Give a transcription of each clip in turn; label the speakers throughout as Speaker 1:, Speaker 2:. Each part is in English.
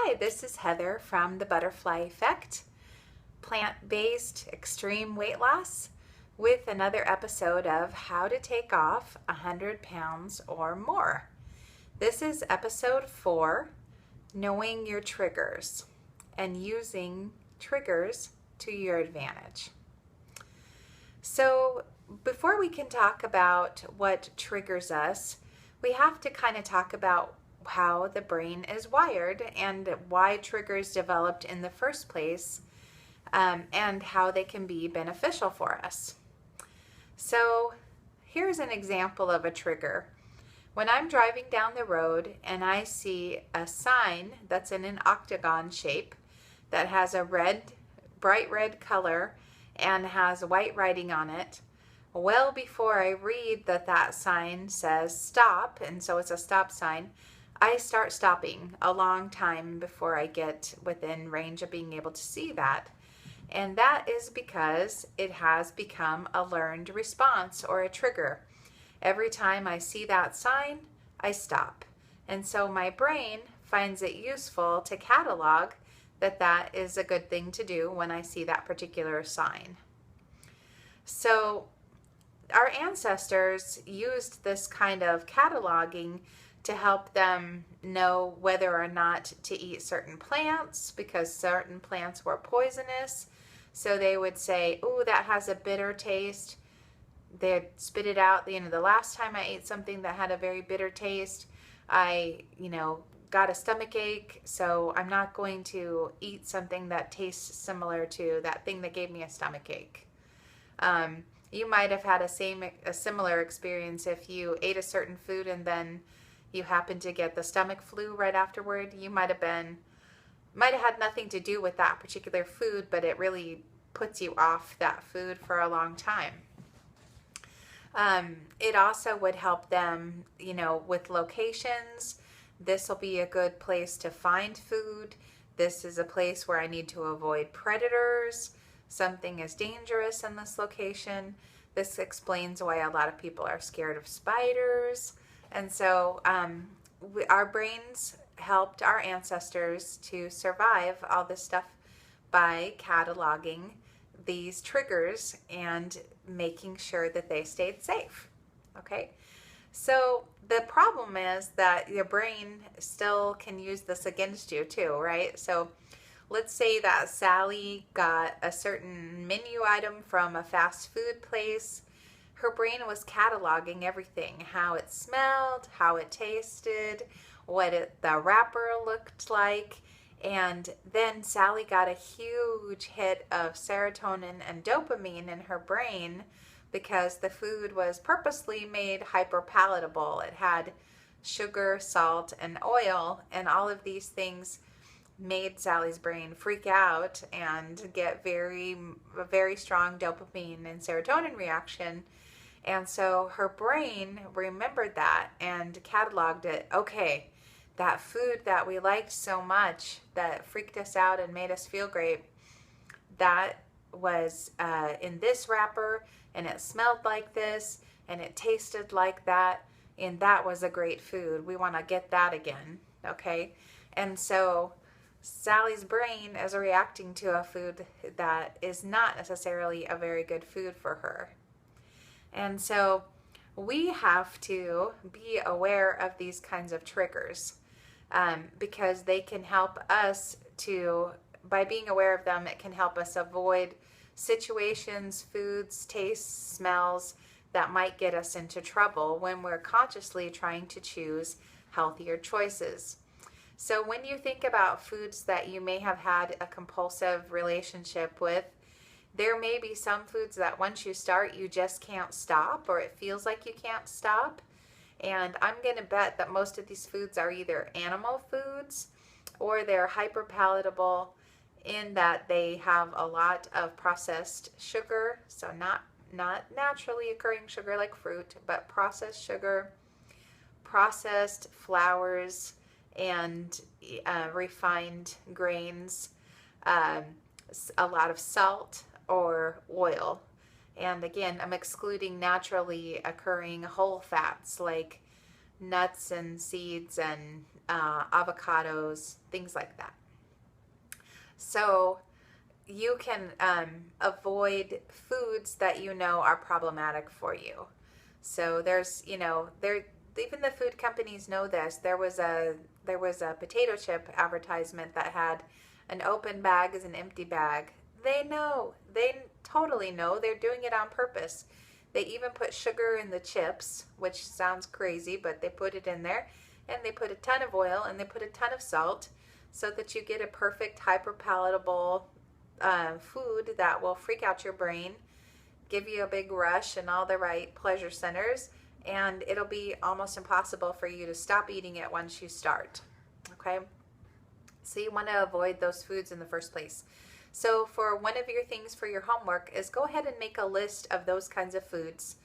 Speaker 1: Hi, this is Heather from The Butterfly Effect, plant-based extreme weight loss, with another episode of how to take off 100 pounds or more. This is episode 4, knowing your triggers and using triggers to your advantage. So before we can talk about what triggers us, we have to kind of talk about how the brain is wired and why triggers developed in the first place, and how they can be beneficial for us. So here's an example of a trigger. When I'm driving down the road and I see a sign that's in an octagon shape that has a bright red color and has white writing on it, well before I read that sign says stop, and so it's a stop sign, I start stopping a long time before I get within range of being able to see that. And that is because it has become a learned response or a trigger. Every time I see that sign, I stop. And so my brain finds it useful to catalog that is a good thing to do when I see that particular sign. So our ancestors used this kind of cataloging to help them know whether or not to eat certain plants, because certain plants were poisonous. So they would say, oh, that has a bitter taste. They'd spit it out. The last time I ate something that had a very bitter taste, I got a stomach ache, so I'm not going to eat something that tastes similar to that thing that gave me a stomach ache. You might have had a similar experience if you ate a certain food and then you happened to get the stomach flu right afterward. You might have had nothing to do with that particular food, but it really puts you off that food for a long time. It also would help them, with locations. This will be a good place to find food. This is a place where I need to avoid predators. Something is dangerous in this location. This explains why a lot of people are scared of spiders. And so our brains helped our ancestors to survive all this stuff by cataloging these triggers and making sure that they stayed safe. Okay? So the problem is that your brain still can use this against you too, right? So let's say that Sally got a certain menu item from a fast food place. Her brain was cataloging everything, how it smelled, how it tasted, the wrapper looked like. And then Sally got a huge hit of serotonin and dopamine in her brain because the food was purposely made hyperpalatable. It had sugar, salt, and oil, and all of these things made Sally's brain freak out and get a very strong dopamine and serotonin reaction. And so her brain remembered that and cataloged it. Okay, that food that we liked so much that freaked us out and made us feel great, that was in this wrapper, and it smelled like this, and it tasted like that, and that was a great food. We want to get that again, okay? And so Sally's brain is reacting to a food that is not necessarily a very good food for her. And so we have to be aware of these kinds of triggers, because they can help us by being aware of them, it can help us avoid situations, foods, tastes, smells that might get us into trouble when we're consciously trying to choose healthier choices. So when you think about foods that you may have had a compulsive relationship with, there may be some foods that once you start, you just can't stop, or it feels like you can't stop. And I'm going to bet that most of these foods are either animal foods or they're hyperpalatable in that they have a lot of processed sugar. So not naturally occurring sugar like fruit, but processed sugar, processed flours, and refined grains, a lot of salt or oil. And again, I'm excluding naturally occurring whole fats like nuts and seeds and avocados, things like that. So you can avoid foods that you know are problematic for you. So there's, there, even the food companies know this. There was a potato chip advertisement that had an open bag is an empty bag. They know. They totally know. They're doing it on purpose. They even put sugar in the chips, which sounds crazy, but they put it in there. And they put a ton of oil and they put a ton of salt so that you get a perfect, hyper palatable food that will freak out your brain, give you a big rush and all the right pleasure centers, and it'll be almost impossible for you to stop eating it once you start. Okay? So you want to avoid those foods in the first place. So for one of your things for your homework is go ahead and make a list of those kinds of foods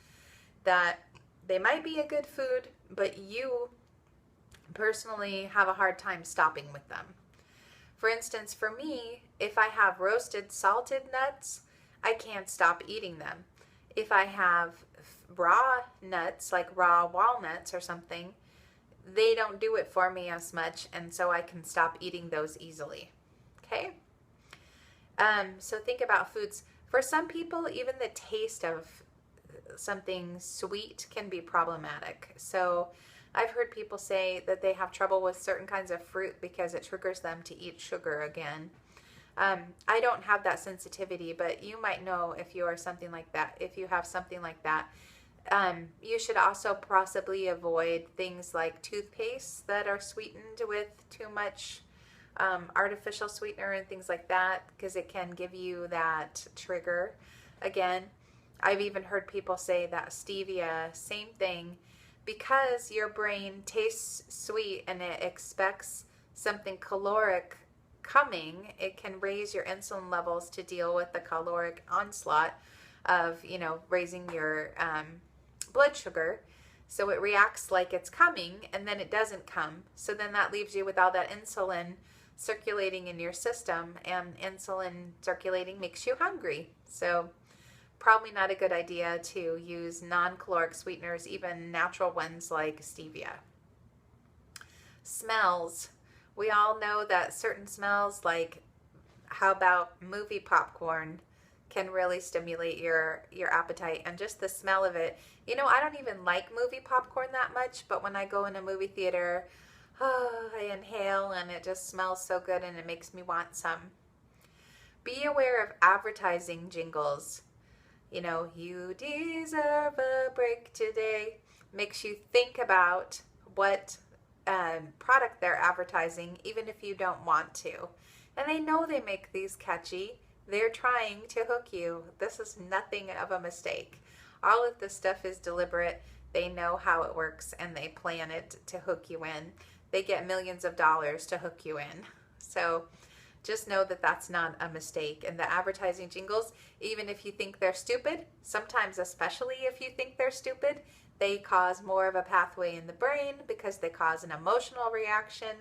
Speaker 1: that they might be a good food, but you personally have a hard time stopping with them. For instance, for me, if I have roasted salted nuts, I can't stop eating them. If I have raw nuts, like raw walnuts or something, they don't do it for me as much, and so I can stop eating those easily. Okay? So think about foods. For some people, even the taste of something sweet can be problematic. So I've heard people say that they have trouble with certain kinds of fruit because it triggers them to eat sugar again. I don't have that sensitivity, but you might know if you are something like that. If you have something like that, you should also possibly avoid things like toothpaste that are sweetened with too much artificial sweetener and things like that, because it can give you that trigger again. I've even heard people say that stevia, same thing, because your brain tastes sweet and it expects something caloric coming, it can raise your insulin levels to deal with the caloric onslaught of, raising your blood sugar. So it reacts like it's coming, and then it doesn't come. So then that leaves you with all that insulin circulating in your system, and insulin circulating makes you hungry. So probably not a good idea to use non-caloric sweeteners, even natural ones like stevia. Smells. We all know that certain smells, like how about movie popcorn, can really stimulate your appetite, and just the smell of it. I don't even like movie popcorn that much, but when I go in a movie theater, I inhale and it just smells so good and it makes me want some. Be aware of advertising jingles. You deserve a break today. Makes you think about what product they're advertising, even if you don't want to. And they know they make these catchy. They're trying to hook you. This is nothing of a mistake. All of this stuff is deliberate. They know how it works and they plan it to hook you in. They get millions of dollars to hook you in. So just know that that's not a mistake. And the advertising jingles, even if you think they're stupid, sometimes especially if you think they're stupid, they cause more of a pathway in the brain because they cause an emotional reaction.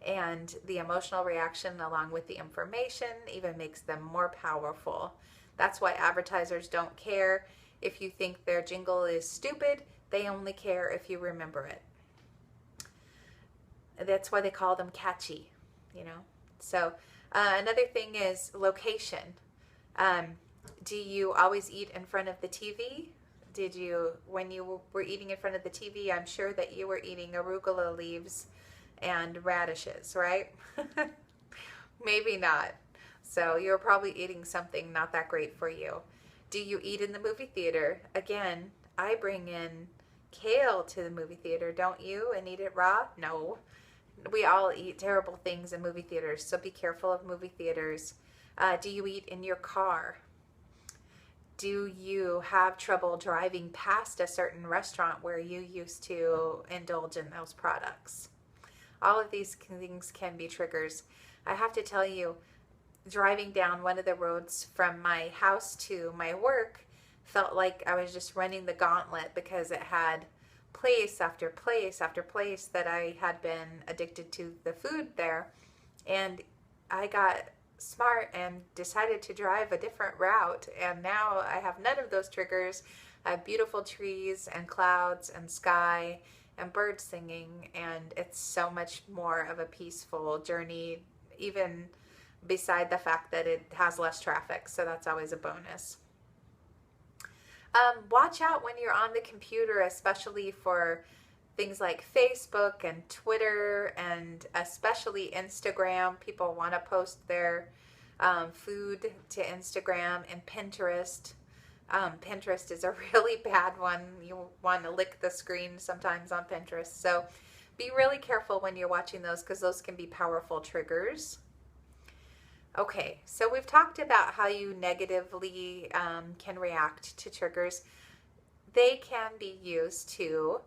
Speaker 1: And the emotional reaction, along with the information, even makes them more powerful. That's why advertisers don't care if you think their jingle is stupid. They only care if you remember it. That's why they call them catchy, So another thing is location. Do you always eat in front of the TV? When you were eating in front of the TV, I'm sure that you were eating arugula leaves and radishes, right? Maybe not. So you're probably eating something not that great for you. Do you eat in the movie theater? Again, I bring in kale to the movie theater, don't you? And eat it raw? No. We all eat terrible things in movie theaters, so be careful of movie theaters. Do you eat in your car? Do you have trouble driving past a certain restaurant where you used to indulge in those products? All of these things can be triggers. I have to tell you, driving down one of the roads from my house to my work felt like I was just running the gauntlet, because it had place after place after place that I had been addicted to the food there. And I got smart and decided to drive a different route, and now I have none of those triggers. I have beautiful trees and clouds and sky and birds singing, and it's so much more of a peaceful journey, even beside the fact that it has less traffic, so that's always a bonus. Watch out when you're on the computer, especially for things like Facebook and Twitter and especially Instagram. People want to post their food to Instagram, and Pinterest. Pinterest is a really bad one. You want to lick the screen sometimes on Pinterest. So be really careful when you're watching those, because those can be powerful triggers. Okay, so we've talked about how you negatively can react to triggers. They can be used to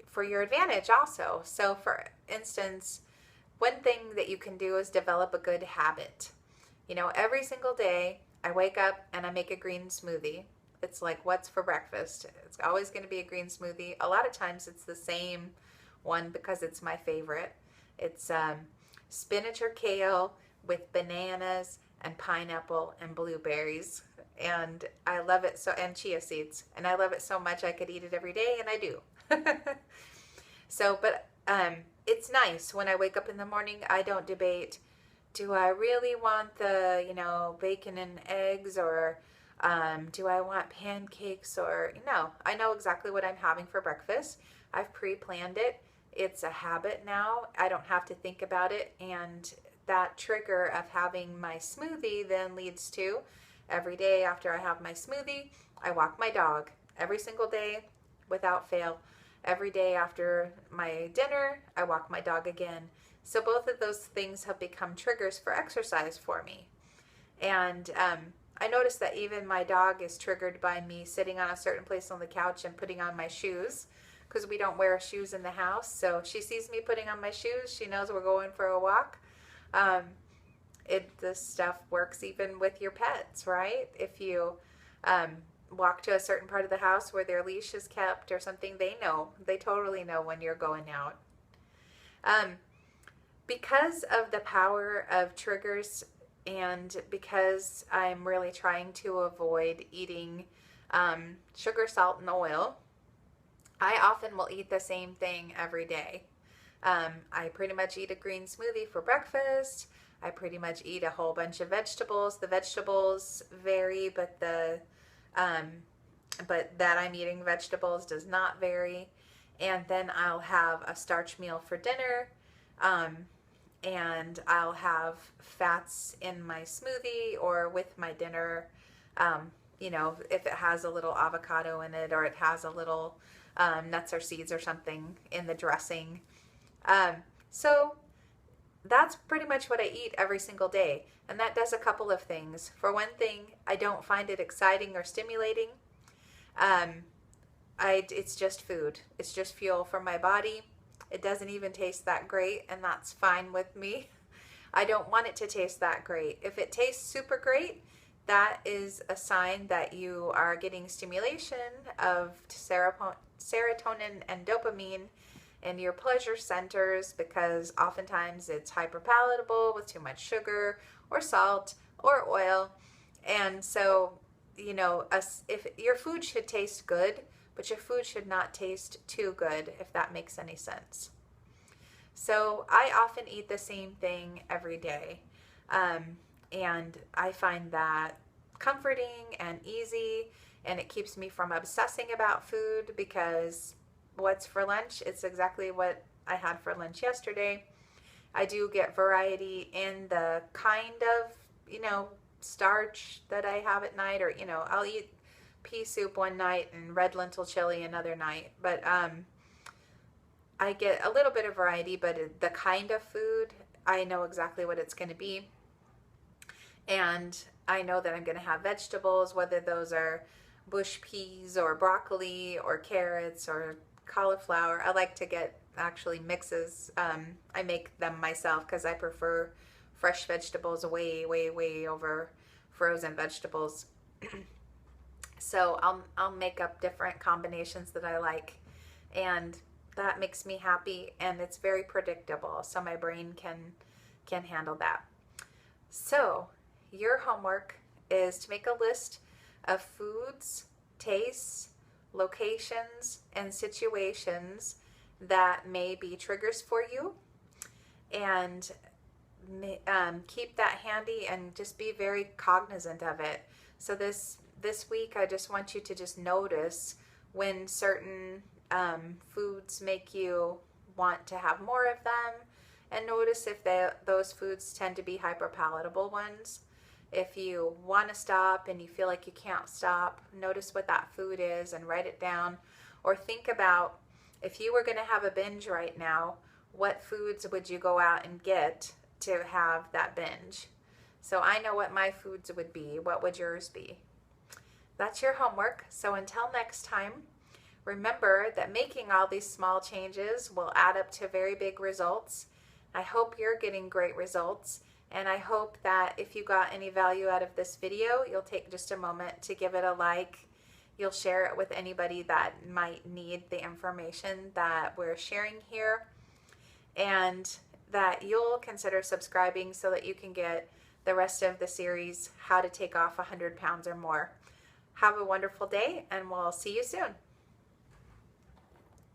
Speaker 1: for your advantage also. So for instance, one thing that you can do is develop a good habit. You know, every single day I wake up and I make a green smoothie. It's like, what's for breakfast? It's always going to be a green smoothie. A lot of times it's the same one because it's my favorite. It's spinach or kale with bananas and pineapple and blueberries. And I love it so, and chia seeds. And I love it so much I could eat it every day, and I do. So, but it's nice when I wake up in the morning. I don't debate, do I really want the, bacon and eggs, or do I want pancakes, or no, I know exactly what I'm having for breakfast. I've pre-planned it. It's a habit now. I don't have to think about it. And that trigger of having my smoothie then leads to every day after I have my smoothie, I walk my dog every single day without fail. Every day after my dinner, I walk my dog again. So both of those things have become triggers for exercise for me. And I noticed that even my dog is triggered by me sitting on a certain place on the couch and putting on my shoes, because we don't wear shoes in the house. So she sees me putting on my shoes. She knows we're going for a walk. This stuff works even with your pets, right? If you walk to a certain part of the house where their leash is kept or something, they totally know when you're going out. Because of the power of triggers, and because I'm really trying to avoid eating sugar, salt, and oil, I often will eat the same thing every day. I pretty much eat a green smoothie for breakfast. I pretty much eat a whole bunch of vegetables. The vegetables vary, but but that I'm eating vegetables does not vary. And then I'll have a starch meal for dinner, and I'll have fats in my smoothie or with my dinner. If it has a little avocado in it, or it has a little nuts or seeds or something in the dressing. So that's pretty much what I eat every single day. And that does a couple of things. For one thing, I don't find it exciting or stimulating. It's just food. It's just fuel for my body. It doesn't even taste that great, and that's fine with me. I don't want it to taste that great. If it tastes super great, that is a sign that you are getting stimulation of serotonin and dopamine in your pleasure centers, because oftentimes it's hyperpalatable with too much sugar or salt or oil. And so, if your food should taste good, but your food should not taste too good, if that makes any sense. So I often eat the same thing every day. And I find that comforting and easy, and it keeps me from obsessing about food, because what's for lunch, it's exactly what I had for lunch yesterday. I do get variety in the kind of, starch that I have at night, or, I'll eat pea soup one night and red lentil chili another night. But I get a little bit of variety, but the kind of food, I know exactly what it's going to be. And I know that I'm going to have vegetables, whether those are bush peas or broccoli or carrots or cauliflower. I like to get actually mixes. I make them myself because I prefer fresh vegetables way, way, way over frozen vegetables. So I'll make up different combinations that I like, and that makes me happy, and it's very predictable, so my brain can handle that. So your homework is to make a list of foods, tastes, locations and situations that may be triggers for you, and keep that handy and just be very cognizant of it. So this week, I just want you to just notice when certain foods make you want to have more of them, and notice if those foods tend to be hyperpalatable ones. If you want to stop and you feel like you can't stop, notice what that food is and write it down. Or think about, if you were going to have a binge right now, what foods would you go out and get to have that binge? So I know what my foods would be. What would yours be? That's your homework. So until next time, remember that making all these small changes will add up to very big results. I hope you're getting great results, and I hope that if you got any value out of this video, you'll take just a moment to give it a like. You'll share it with anybody that might need the information that we're sharing here, and that you'll consider subscribing so that you can get the rest of the series, How to Take Off 100 Pounds or More. Have a wonderful day, and we'll see you soon.